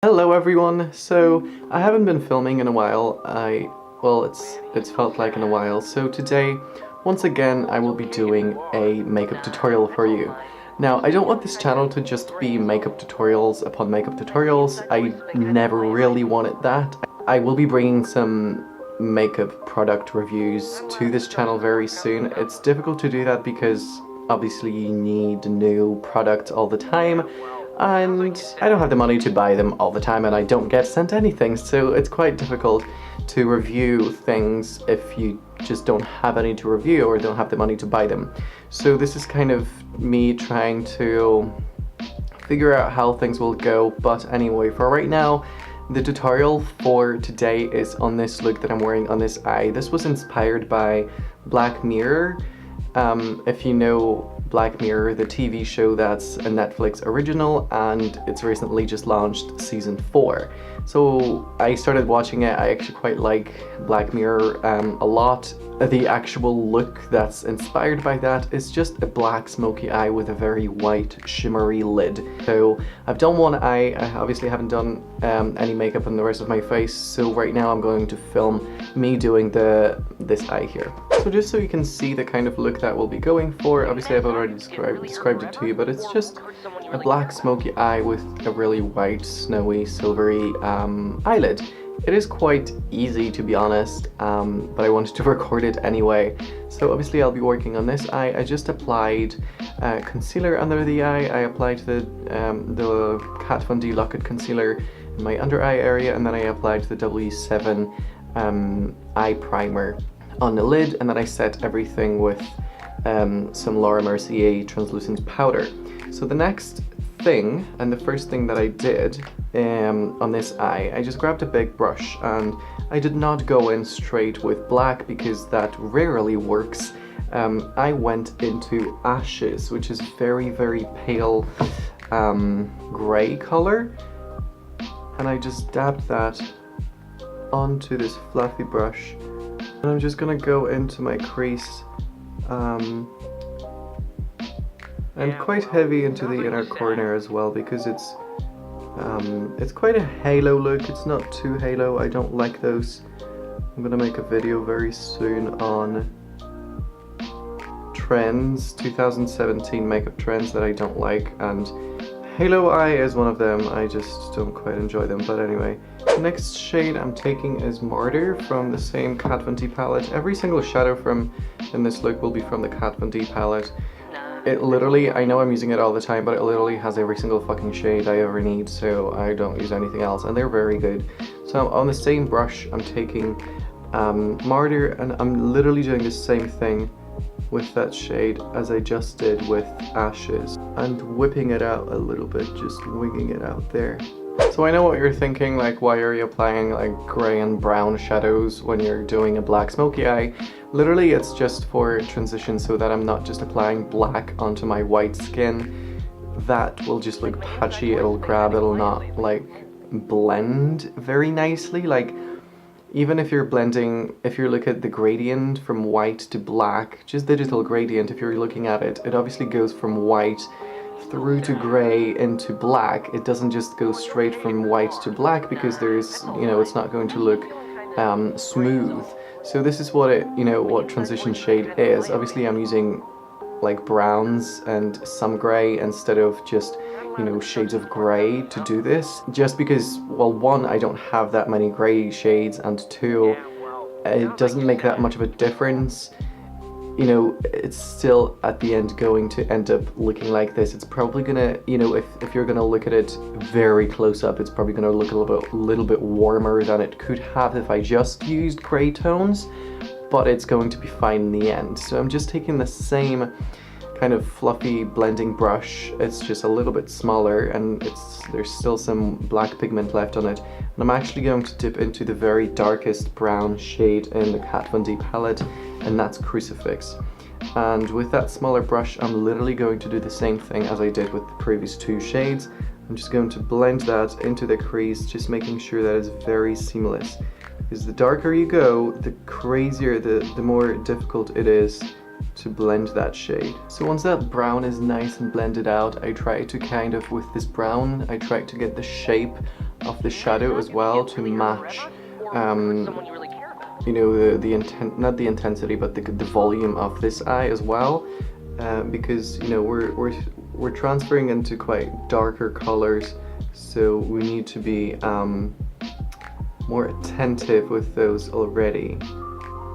Hello everyone! So, I haven't been filming in a while. Well, it's felt like in a while. So today, once again, I will be doing a makeup tutorial for you. Now, I don't want this channel to just be makeup tutorials upon makeup tutorials. I never really wanted that. I will be bringing some makeup product reviews to this channel very soon. It's difficult to do that because obviously you need new products all the time. And I don't have the money to buy them all the time, and I don't get sent anything, so it's quite difficult to review things if you just don't have any to review or don't have the money to buy them. So this is kind of me trying to figure out how things will go, but anyway, for right now, the tutorial for today is on this look that I'm wearing on this eye. This was inspired by Black Mirror. If you know Black Mirror, the TV show that's a Netflix original, and it's recently just launched season 4. So I started watching it. I actually quite like Black Mirror a lot. The actual look that's inspired by that is just a black smoky eye with a very white shimmery lid. So I've done one eye. I obviously haven't done any makeup on the rest of my face, so right now I'm going to film me doing this eye here. So just so you can see the kind of look that we'll be going for, obviously I've already described it to you, but it's just a black smoky eye with a really white, snowy, silvery eyelid. It is quite easy, to be honest, but I wanted to record it anyway. So obviously I'll be working on this eye. I just applied concealer under the eye. I applied the Kat Von D Lock-It concealer in my under eye area, and then I applied the W7 eye primer on the lid, and then I set everything with some Laura Mercier translucent powder. So the next thing, and the first thing that I did on this eye, I just grabbed a big brush, and I did not go in straight with black because that rarely works. I went into Ashes, which is very, very pale gray color, and I just dabbed that onto this fluffy brush, and I'm just gonna go into my crease and quite heavy into the inner corner as well, because it's quite a halo look. It's not too halo. I don't like those. I'm gonna make a video very soon on trends, 2017 makeup trends that I don't like, and halo eye is one of them. I just don't quite enjoy them, but anyway. The next shade I'm taking is Martyr from the same Kat Von D palette. Every single shadow in this look will be from the Kat Von D palette. It literally, I know I'm using it all the time, but it literally has every single fucking shade I ever need, so I don't use anything else, and they're very good. So on the same brush, I'm taking Martyr, and I'm literally doing the same thing with that shade as I just did with Ashes, and whipping it out a little bit, just winging it out there. So I know what you're thinking, like, why are you applying like grey and brown shadows when you're doing a black smoky eye? Literally, it's just for transition, so that I'm not just applying black onto my white skin. That will just look patchy, it'll grab, it'll not like blend very nicely. Like, even if you're blending, if you look at the gradient from white to black, just digital gradient, if you're looking at it, it obviously goes from white through to gray into black. It doesn't just go straight from white to black, because there's, it's not going to look smooth. So this is what what transition shade is. Obviously I'm using like browns and some gray instead of just shades of gray to do this, just because, well, one, I don't have that many gray shades, and two, it doesn't make that much of a difference. It's still at the end going to end up looking like this. It's probably gonna, if you're gonna look at it very close up, it's probably gonna look a little bit warmer than it could have if I just used gray tones, but it's going to be fine in the end. So I'm just taking the same kind of fluffy blending brush. It's just a little bit smaller, and there's still some black pigment left on it. And I'm actually going to dip into the very darkest brown shade in the Kat Von D palette, and that's Crucifix. And with that smaller brush, I'm literally going to do the same thing as I did with the previous two shades. I'm just going to blend that into the crease, just making sure that it's very seamless. Because the darker you go, the crazier, the more difficult it is to blend that shade. So once that brown is nice and blended out, I try to kind of, with this brown, I try to get the shape of the shadow as well to match, you know, the intent, not the intensity, but the volume of this eye as well, because you know we're transferring into quite darker colors, so we need to be more attentive with those already.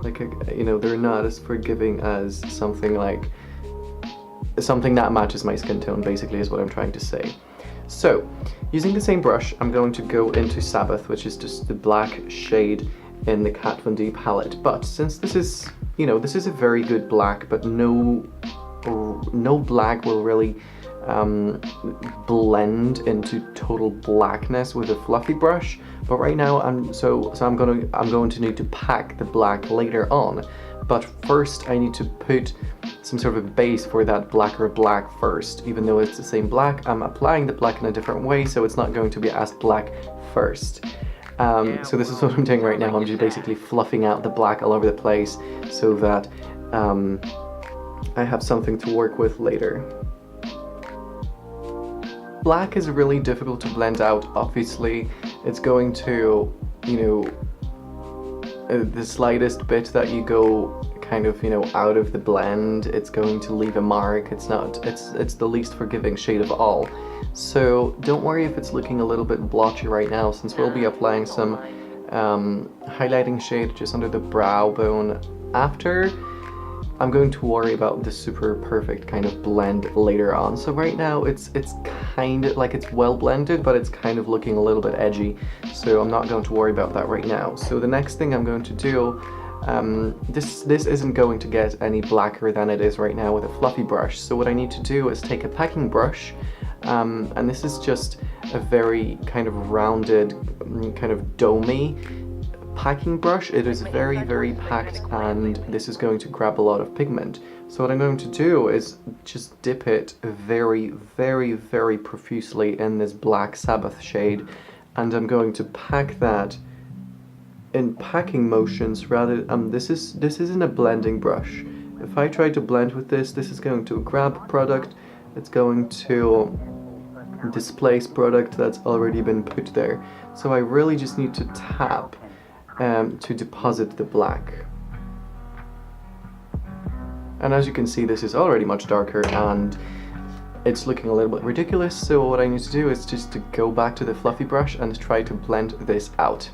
Like, you know, they're not as forgiving as something that matches my skin tone, basically, is what I'm trying to say. So, using the same brush, I'm going to go into Sabbath, which is just the black shade in the Kat Von D palette. But since this is, you know, this is a very good black, but no black will really blend into total blackness with a fluffy brush. But right now I'm going to need to pack the black later on. But first I need to put some sort of a base for that blacker black first. Even though it's the same black, I'm applying the black in a different way, so it's not going to be as black first. So this is what I'm doing right now. I'm just basically fluffing out the black all over the place so that I have something to work with later. Black is really difficult to blend out, obviously. It's going to, you know, the slightest bit that you go kind of, you know, out of the blend, it's going to leave a mark. It's the least forgiving shade of all. So don't worry if it's looking a little bit blotchy right now, since we'll be applying some highlighting shade just under the brow bone after. I'm going to worry about the super perfect kind of blend later on. So right now it's kind of like it's well blended, but it's kind of looking a little bit edgy. So I'm not going to worry about that right now. So the next thing I'm going to do, this isn't going to get any blacker than it is right now with a fluffy brush. So what I need to do is take a packing brush, and this is just a very kind of rounded, kind of domey packing brush. It is very, very packed, and this is going to grab a lot of pigment. So what I'm going to do is just dip it very, very, very profusely in this black Sabbath shade, and I'm going to pack that in packing motions rather. This isn't a blending brush. If I try to blend with this is going to grab product, it's going to displace product that's already been put there. So I really just need to tap to deposit the black. And as you can see, this is already much darker and it's looking a little bit ridiculous, so what I need to do is just to go back to the fluffy brush and try to blend this out.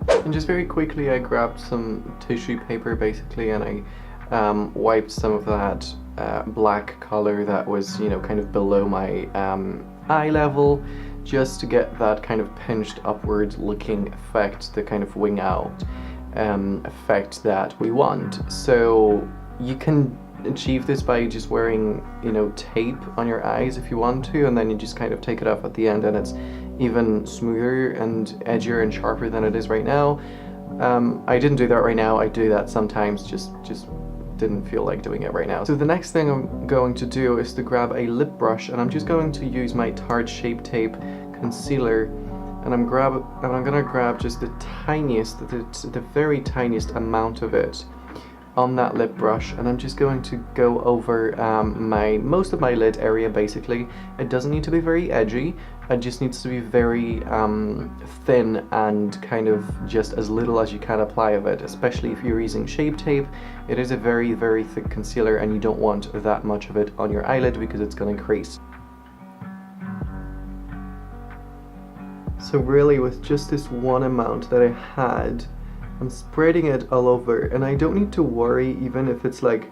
And just very quickly I grabbed some tissue paper basically, and I wiped some of that black color that was, you know, kind of below my eye level, just to get that kind of pinched upward looking effect, the kind of wing out effect that we want. So you can achieve this by just wearing, you know, tape on your eyes if you want to, and then you just kind of take it off at the end, and it's even smoother and edgier and sharper than it is right now. I didn't do that right now. I do that sometimes, just didn't feel like doing it right now. So the next thing I'm going to do is to grab a lip brush, and I'm just going to use my Tarte Shape Tape concealer, and I'm gonna grab just the tiniest, the very tiniest amount of it on that lip brush, and I'm just going to go over most of my lid area basically. It doesn't need to be very edgy, it just needs to be very thin and kind of just as little as you can apply of it, especially if you're using Shape Tape. It is a very, very thick concealer and you don't want that much of it on your eyelid because it's going to crease. So really, with just this one amount that I had, I'm spreading it all over, and I don't need to worry even if it's like,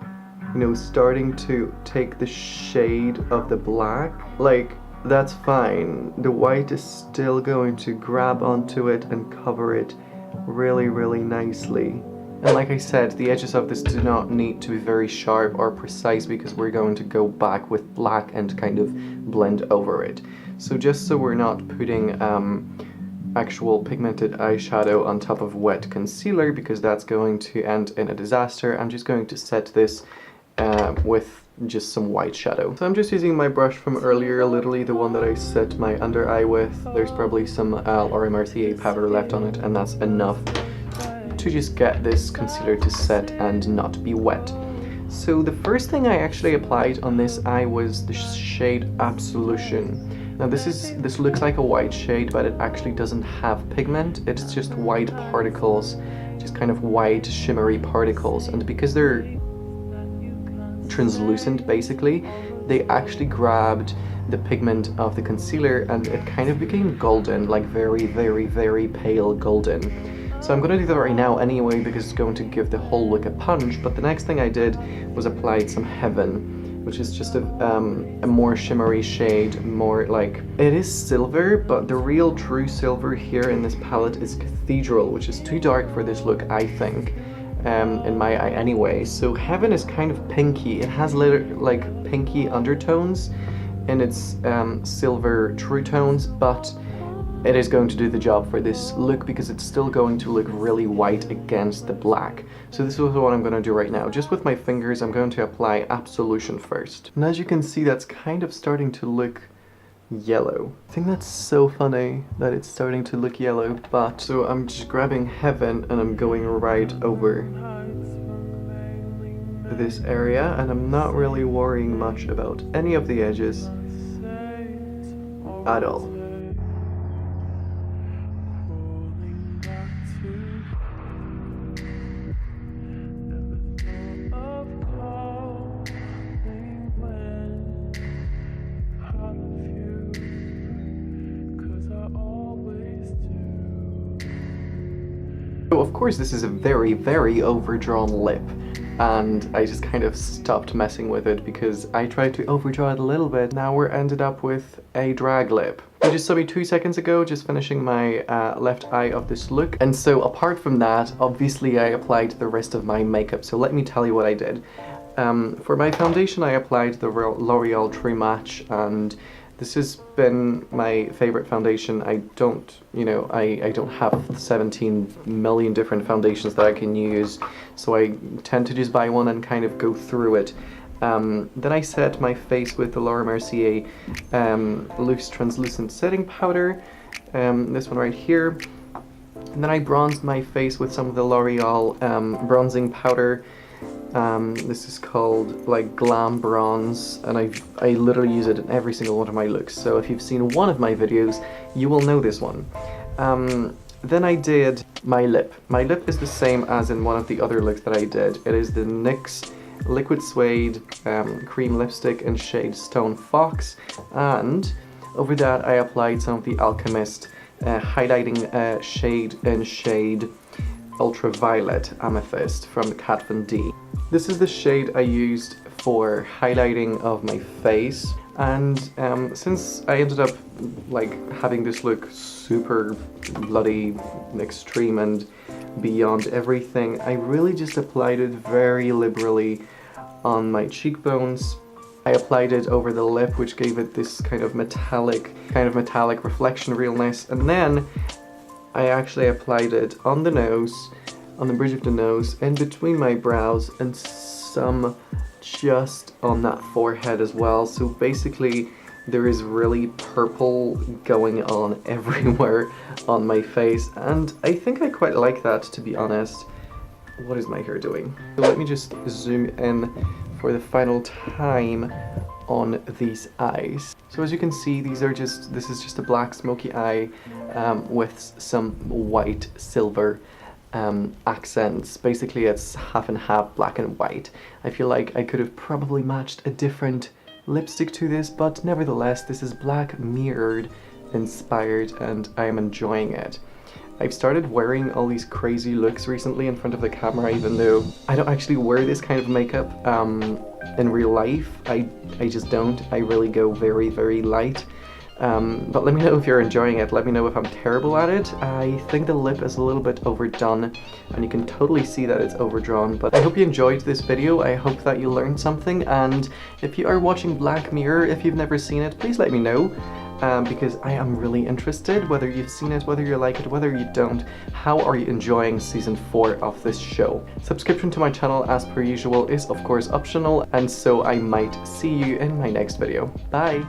you know, starting to take the shade of the black. Like, that's fine. The white is still going to grab onto it and cover it really, really nicely. And like I said, the edges of this do not need to be very sharp or precise because we're going to go back with black and kind of blend over it. So just so we're not putting actual pigmented eyeshadow on top of wet concealer, because that's going to end in a disaster, I'm just going to set this with just some white shadow. So I'm just using my brush from earlier, literally the one that I set my under eye with. There's probably some Laura Mercier powder left on it, and that's enough to just get this concealer to set and not be wet. So the first thing I actually applied on this eye was the shade Absolution. Now this looks like a white shade, but it actually doesn't have pigment. It's just white particles, just kind of white shimmery particles. And because they're translucent basically, they actually grabbed the pigment of the concealer and it kind of became golden, like very, very, very pale golden. So I'm going to do that right now anyway because it's going to give the whole look a punch, but the next thing I did was applied some Heaven, which is just a more shimmery shade, more like, it is silver, but the real true silver here in this palette is Cathedral, which is too dark for this look, I think, in my eye anyway. So Heaven is kind of pinky, it has like pinky undertones in its silver true tones, but it is going to do the job for this look because it's still going to look really white against the black. So this is what I'm going to do right now. Just with my fingers, I'm going to apply Absolution first. And as you can see, that's kind of starting to look yellow. I think that's so funny that it's starting to look yellow, but so I'm just grabbing Heaven and I'm going right over this area, and I'm not really worrying much about any of the edges at all. So of course this is a very, very overdrawn lip, and I just kind of stopped messing with it because I tried to overdraw it a little bit. Now we're ended up with a drag lip. You just saw me 2 seconds ago just finishing my left eye of this look, and so apart from that, obviously I applied the rest of my makeup, so let me tell you what I did. For my foundation I applied the L'Oreal True Match, and this has been my favorite foundation. I don't have 17 million different foundations that I can use, so I tend to just buy one and kind of go through it. Then I set my face with the Laura Mercier loose translucent setting powder, this one right here. And then I bronzed my face with some of the L'Oreal bronzing powder. This is called like Glam Bronze, and I literally use it in every single one of my looks, so if you've seen one of my videos you will know this one. Then I did my lip. My lip is the same as in one of the other looks that I did. It is the NYX Liquid Suede cream lipstick in shade Stone Fox, and over that I applied some of the Alchemist highlighting shade in shade Ultraviolet Amethyst from Kat Von D. This is the shade I used for highlighting of my face, and since I ended up like having this look super bloody extreme and beyond everything, I really just applied it very liberally on my cheekbones. I applied it over the lip, which gave it this kind of metallic reflection realness, and then I actually applied it on the nose, on the bridge of the nose, in between my brows, and some just on that forehead as well. So basically there is really purple going on everywhere on my face, and I think I quite like that, to be honest. What is my hair doing? So let me just zoom in for the final time on these eyes. So as you can see, this is just a black smoky eye with some white silver accents. Basically it's half and half, black and white. I feel like I could have probably matched a different lipstick to this, but nevertheless this is Black Mirrored inspired and I am enjoying it. I've started wearing all these crazy looks recently in front of the camera, even though I don't actually wear this kind of makeup in real life. I just don't. I really go very, very light. But let me know if you're enjoying it. Let me know if I'm terrible at it. I think the lip is a little bit overdone, and you can totally see that it's overdrawn. But I hope you enjoyed this video. I hope that you learned something. And if you are watching Black Mirror, if you've never seen it, please let me know. Because I am really interested, whether you've seen it, whether you like it, whether you don't. How are you enjoying season 4 of this show? Subscription to my channel, as per usual, is of course optional, and so I might see you in my next video. Bye!